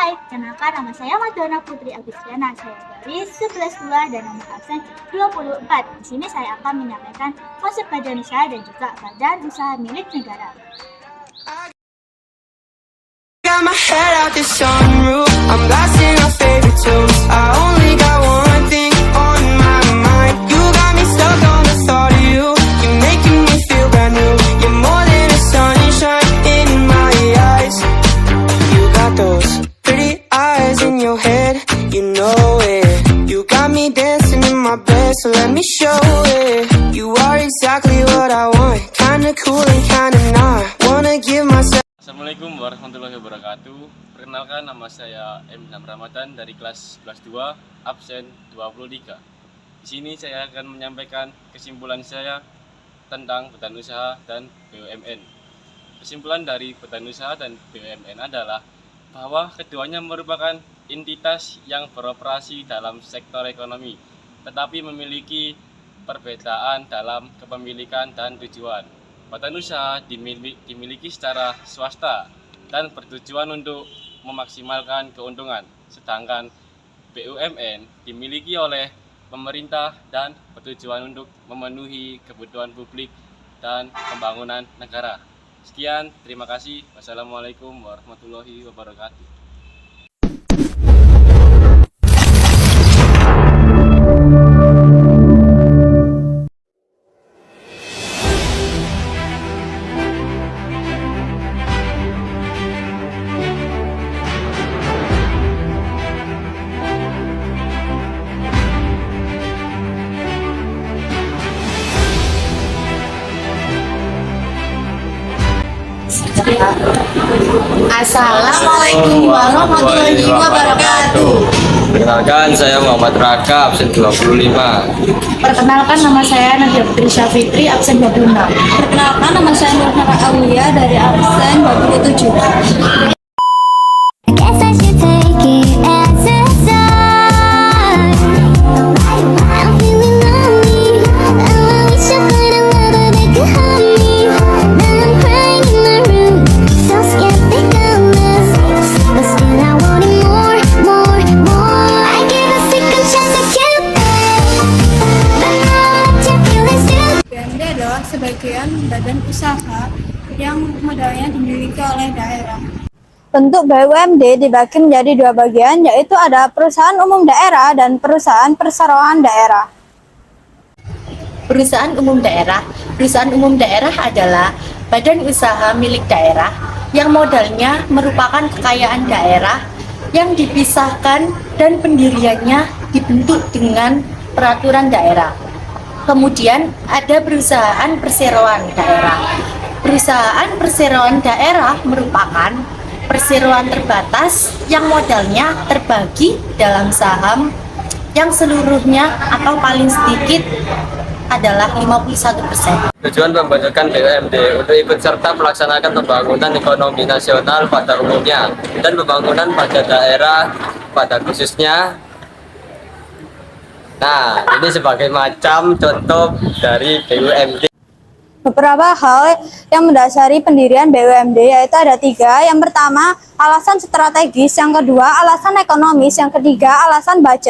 Hai, kenalkan nama saya Madonna Putri Agustiana. Saya dari 11 dan nomor absen 24. Di sini saya akan menyampaikan konsep badan usaha dan juga badan usaha milik negara. Got my head out the sunroof, I'm blasting our favorite tunes. I only got one thing on my mind. You got me stuck on the thought of you. You're making me feel brand new. You're more than a sunshine in my eyes. You got those pretty eyes in your head, you know it. You got me dancing in my bed, so let me show it. You are exactly what I want, kinda cool and kinda not. Wanna give myself. Assalamualaikum warahmatullahi wabarakatuh. Perkenalkan, nama saya M. Ramadan dari kelas 2, absen 23. Di sini saya akan menyampaikan kesimpulan saya tentang badan usaha dan BUMN. Kesimpulan dari badan usaha dan BUMN adalah bahwa keduanya merupakan entitas yang beroperasi dalam sektor ekonomi, tetapi memiliki perbedaan dalam kepemilikan dan tujuan. Badan usaha dimiliki secara swasta dan bertujuan untuk memaksimalkan keuntungan, sedangkan BUMN dimiliki oleh pemerintah dan bertujuan untuk memenuhi kebutuhan publik dan pembangunan negara. Sekian, terima kasih. Wassalamualaikum warahmatullahi wabarakatuh. Assalamualaikum warahmatullahi wabarakatuh. Perkenalkan, saya Muhammad Raka, absen 25. Perkenalkan, nama saya Nadia Putri Syafitri, absen 26. Perkenalkan, nama saya Nurhara Aulia dari absen 27. Guess I should take it as a sign. I'm feeling lonely. Oh, I wish I found a lover that could hold me. Now I'm crying in my room, so skeptical of this, but still I want it more, more, more. I give a second chance, I can't pay, but now what you feel is still. BUMD adalah sebagian badan usaha yang modalnya dimiliki oleh daerah. Bentuk BUMD dibagi menjadi dua bagian, yaitu ada perusahaan umum daerah dan perusahaan perseroan daerah. Perusahaan umum daerah. Perusahaan umum daerah adalah badan usaha milik daerah yang modalnya merupakan kekayaan daerah yang dipisahkan dan pendiriannya dibentuk dengan peraturan daerah. Kemudian ada perusahaan perseroan daerah. Perusahaan perseroan daerah merupakan perseroan terbatas yang modalnya terbagi dalam saham yang seluruhnya atau paling sedikit adalah 51%. Tujuan pembentukan BUMD untuk ikut serta melaksanakan pembangunan ekonomi nasional pada umumnya dan pembangunan pada daerah pada khususnya. Nah, ini sebagai macam contoh dari BUMD. Beberapa hal yang mendasari pendirian BUMD yaitu ada 3. Yang pertama, alasan strategis. Yang kedua, alasan ekonomis. Yang ketiga, alasan budget.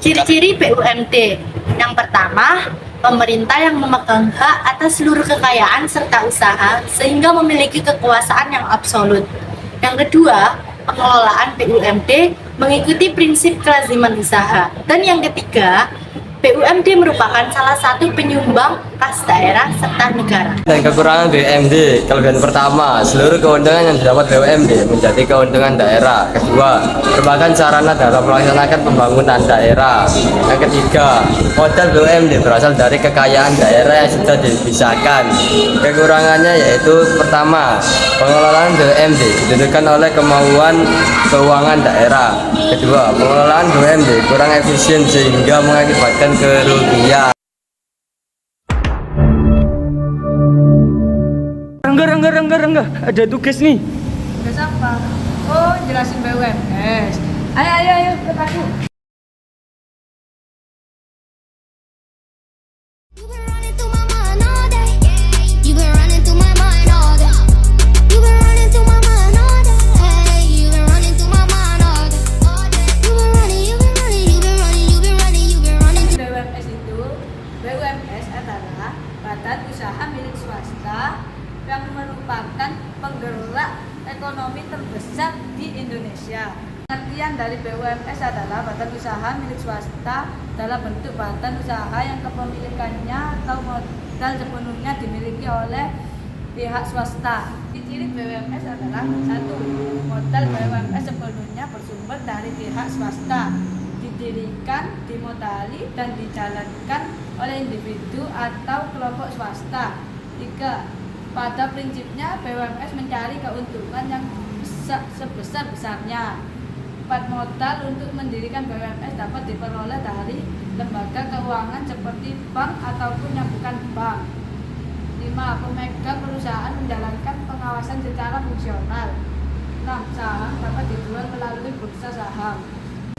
Ciri-ciri BUMD. Yang pertama, pemerintah yang memegang hak atas seluruh kekayaan serta usaha sehingga memiliki kekuasaan yang absolut. Yang kedua, pengelolaan BUMD mengikuti prinsip kelaziman usaha. Dan yang ketiga, BUMD merupakan salah satu penyumbang kas daerah serta negara. Dan kekurangan BUMD, kelebihan pertama, seluruh keuntungan yang didapat BUMD menjadi keuntungan daerah. Kedua, merupakan sarana dalam melaksanakan pembangunan daerah. Yang ketiga, modal BUMD berasal dari kekayaan daerah yang sudah dipisahkan. Kekurangannya yaitu pertama, pengelolaan BUMD ditentukan oleh kemauan keuangan daerah. Kedua, pengelolaan BUMD kurang efisien sehingga mengakibatkan kerugian. Enggak, ada tugas nih. Tugas apa? Oh, jelasin BUMS. Ayo, ikut aku. You've been running through my mind all day. You've been running through my mind all day. You've been running through my mind all day. You've been running through my mind all usaha milik swasta dalam bentuk badan usaha yang kepemilikannya atau modal sepenuhnya dimiliki oleh pihak swasta. Ciri BUMS adalah 1. Modal BUMS sepenuhnya bersumber dari pihak swasta, didirikan, dimodali, dan dijalankan oleh individu atau kelompok swasta. 3. Pada prinsipnya BUMS mencari keuntungan yang sebesar-besarnya. 4. Modal untuk mendirikan BUMS dapat diperoleh dari lembaga keuangan seperti bank ataupun yang bukan bank. 5. Pemegang perusahaan menjalankan pengawasan secara fungsional. 6. Saham dapat dijual melalui bursa saham.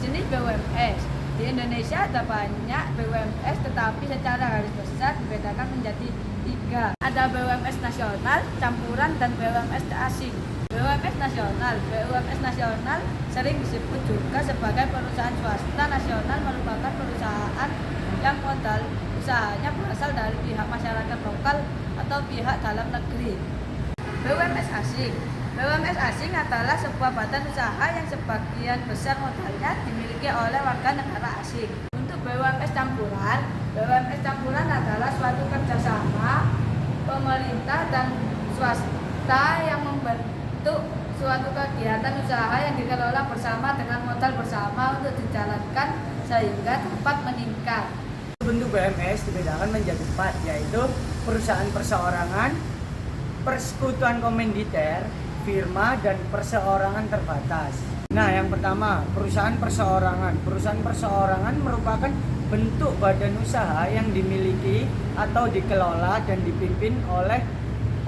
Jenis BUMS di Indonesia ada banyak BUMS, tetapi secara garis besar dibedakan menjadi 3. Ada BUMS nasional, campuran, dan BUMS asing. BUMS nasional sering disebut juga sebagai perusahaan swasta nasional, merupakan perusahaan yang modal usahanya berasal dari pihak masyarakat lokal atau pihak dalam negeri. BUMS asing adalah sebuah badan usaha yang sebagian besar modalnya dimiliki oleh warga negara asing. Untuk BUMS campuran adalah suatu kerjasama pemerintah dan swasta yang membentuk suatu kegiatan usaha yang dikelola bersama dengan modal bersama untuk dijalankan sehingga dapat meningkat. Bentuk BUMS dibedakan menjadi 4, yaitu perusahaan perseorangan, persekutuan komanditer, firma, dan perseorangan terbatas. Nah, yang pertama, perusahaan perseorangan. Perusahaan perseorangan merupakan bentuk badan usaha yang dimiliki atau dikelola dan dipimpin oleh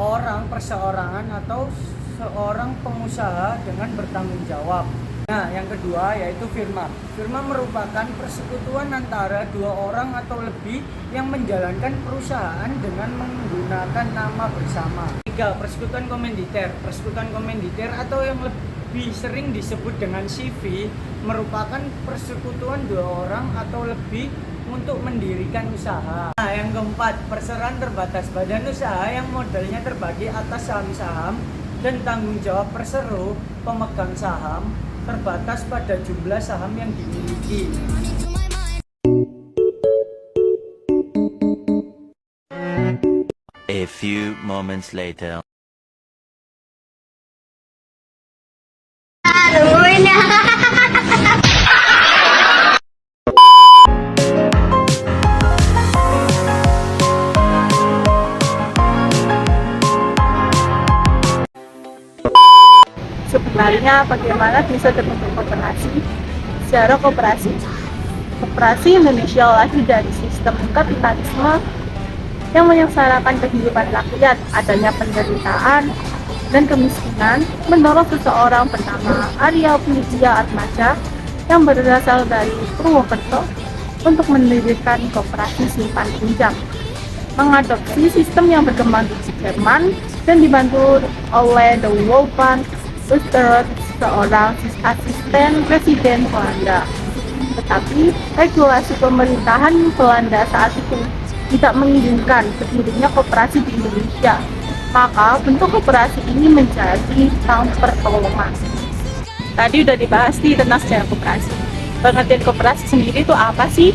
orang perseorangan atau seorang pengusaha dengan bertanggung jawab. Nah, yang kedua yaitu firma. Firma merupakan persekutuan antara 2 orang atau lebih yang menjalankan perusahaan dengan menggunakan nama bersama. 3. Persekutuan komanditer. Persekutuan komanditer atau yang lebih sering disebut dengan CV merupakan persekutuan 2 orang atau lebih untuk mendirikan usaha. Nah, yang keempat, perseroan terbatas. Badan usaha yang modalnya terbagi atas saham-saham dan tanggung jawab perseru pemegang saham terbatas pada jumlah saham yang dimiliki. A few moments later. Sebenarnya bagaimana bisa terbentuk koperasi? Secara koperasi Indonesia lahir dari sistem kapitalisme yang menyengsarakan kehidupan rakyat, adanya penderitaan dan kemiskinan, mendorong seseorang bernama Arya Widya Atmaja yang berasal dari Purwokerto untuk mendirikan koperasi simpan pinjam, mengadopsi sistem yang berkembang di Jerman dan dibantu oleh the World Bank, Roosevelt, seorang asisten presiden Belanda. Tetapi regulasi pemerintahan Belanda saat itu tidak mengizinkan berdirinya koperasi di Indonesia. Maka bentuk koperasi ini menjadi bank pertolongan. Tadi udah dibahas tentang sejarah koperasi. Pengertian koperasi sendiri itu apa sih?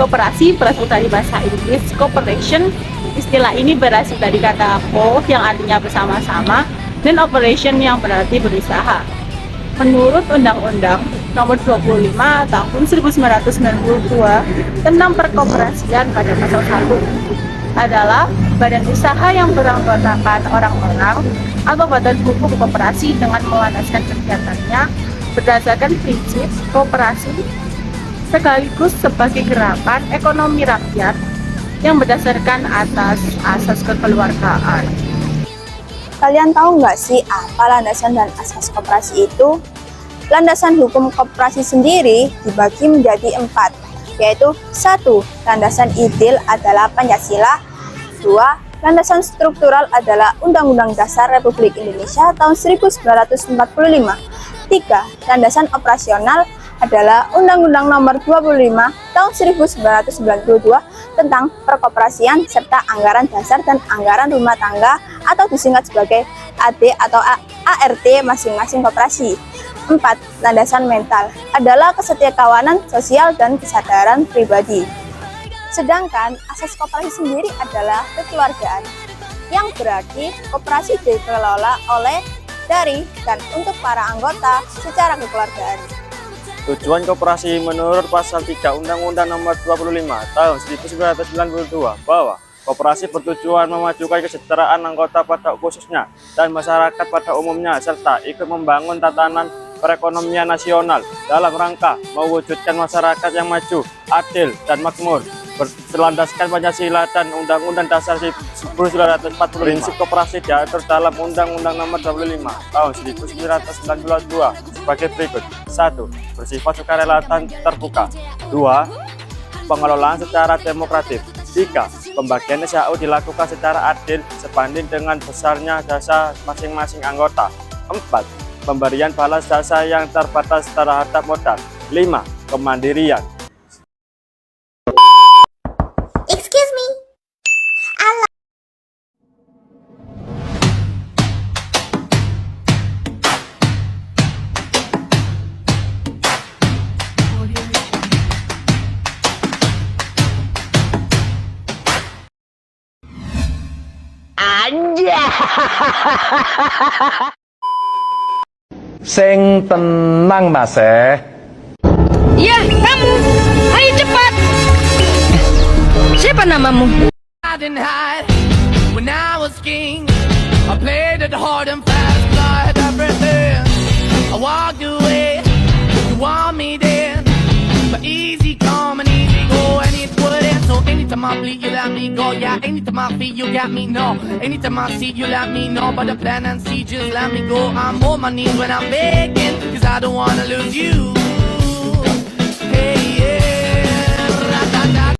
Koperasi berasal dari bahasa Inggris corporation. Istilah ini berasal dari kata co yang artinya bersama-sama dan operation yang berarti berusaha. Menurut Undang-Undang Nomor 25 Tahun 1992 tentang perkoperasian pada pasal 1 adalah badan usaha yang beranggotakan orang-orang atau badan hukum koperasi dengan melandaskan kegiatannya berdasarkan prinsip koperasi sekaligus sebagai gerakan ekonomi rakyat yang berdasarkan atas asas kekeluargaan. Kalian tahu nggak sih apa landasan dan asas koperasi itu? Landasan hukum koperasi sendiri dibagi menjadi 4, yaitu 1. Landasan ideal adalah Pancasila. 2. Landasan struktural adalah Undang-Undang Dasar Republik Indonesia tahun 1945. 3. Landasan operasional adalah Undang-Undang Nomor 25 tahun 1992 tentang perkoperasian serta anggaran dasar dan anggaran rumah tangga atau disingkat sebagai AD atau ART masing-masing koperasi. 4. Landasan mental adalah kesetiakawanan sosial dan kesadaran pribadi. Sedangkan asas koperasi sendiri adalah kekeluargaan, yang berarti koperasi dikelola oleh, dari, dan untuk para anggota secara kekeluargaan. Tujuan koperasi menurut pasal 3 Undang-Undang Nomor 25 Tahun 1992 bahwa koperasi bertujuan memajukan kesejahteraan anggota pada khususnya dan masyarakat pada umumnya serta ikut membangun tatanan perekonomian nasional dalam rangka mewujudkan masyarakat yang maju, adil, dan makmur berlandaskan Pancasila dan Undang-Undang Dasar 1945. Prinsip koperasi diatur dalam Undang-Undang Nomor 25 Tahun 1992 sebagai berikut. 1. Bersifat sukarela dan terbuka. 2. Pengelolaan secara demokratis. 3. Pembagian SHU dilakukan secara adil sebanding dengan besarnya jasa masing-masing anggota. 4. Pemberian balas jasa yang terbatas terhadap modal. 5. Kemandirian. Excuse me. Sing tenang Mas Ya, kamu. Ayo cepat. Siapa namamu? When I was king, I played it hard and fast, I had everything. I walked away, you want me then, but easy come and easy go, and it wouldn't. So anytime I bleed, you let me go. Yeah, anytime I feel, you got me, no. Anytime I see, you let me know. But the plan and see, just let me go. I'm on my knees when I'm begging, cause I don't wanna lose you. Hey, yeah.